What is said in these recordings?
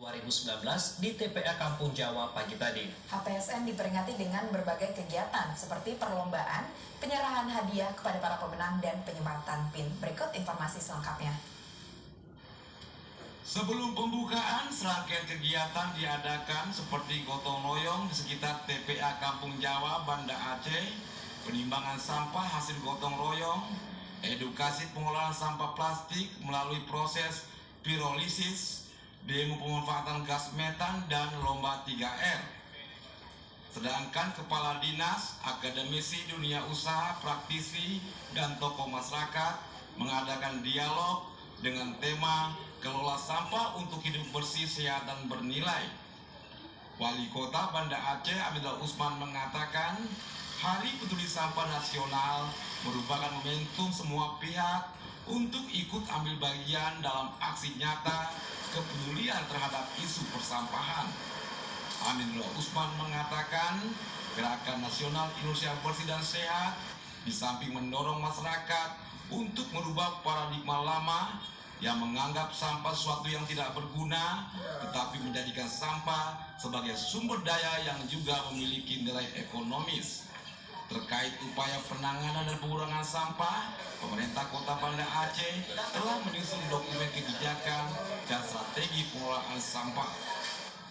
2019 di TPA Kampung Jawa pagi tadi. HPSN diperingati dengan berbagai kegiatan seperti perlombaan, penyerahan hadiah kepada para pemenang, dan penyematan PIN. Berikut informasi selengkapnya. Sebelum pembukaan, serangkaian kegiatan diadakan seperti gotong royong di sekitar TPA Kampung Jawa, Banda Aceh, penimbangan sampah hasil gotong royong, edukasi pengolahan sampah plastik melalui proses pirolisis, demo pemanfaatan gas metan, dan lomba 3R. Sedangkan kepala dinas, akademisi dunia usaha, praktisi, dan tokoh masyarakat mengadakan dialog dengan tema kelola sampah untuk hidup bersih, sehat, dan bernilai. Wali Kota Banda Aceh Aminullah Usman mengatakan, Hari Peduli Sampah Nasional merupakan momentum semua pihak untuk ikut ambil bagian dalam aksi nyata kepedulian terhadap isu persampahan. Aminullah Usman mengatakan, Gerakan Nasional Indonesia Bersih dan Sehat di samping mendorong masyarakat untuk merubah paradigma lama yang menganggap sampah sesuatu yang tidak berguna, tetapi menjadikan sampah sebagai sumber daya yang juga memiliki nilai ekonomis. Terkait upaya penanganan dan pengurangan sampah, pemerintah Kota Banda Aceh telah menyusun dokumen kebijakan dan strategi pengelolaan sampah.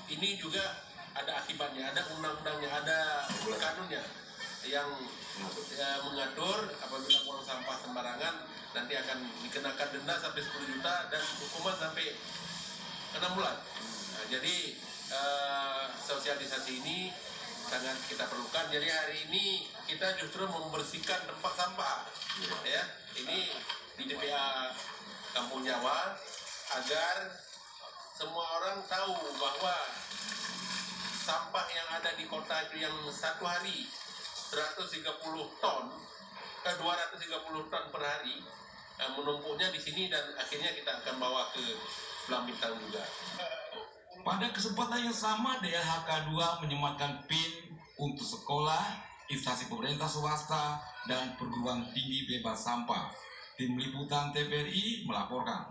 Ini juga ada akibatnya, ada undang-undangnya, ada kanunnya yang mengatur apabila buang sampah sembarangan nanti akan dikenakan denda sampai 10 juta dan hukuman sampai 6 bulan. Nah, jadi sosialisasi ini sangat kita perlukan. Jadi hari ini kita justru membersihkan tempat sampah, ya. Ini di TPA Kampung Jawa agar semua orang tahu bahwa sampah yang ada di kota itu yang satu hari 230 ton per hari menumpuknya di sini, dan akhirnya kita akan bawa ke Belang Bintang juga. Pada kesempatan yang sama, DLHK 2 menyematkan PIN untuk sekolah, instansi pemerintah swasta, dan perguruan tinggi bebas sampah. Tim Liputan TVRI melaporkan.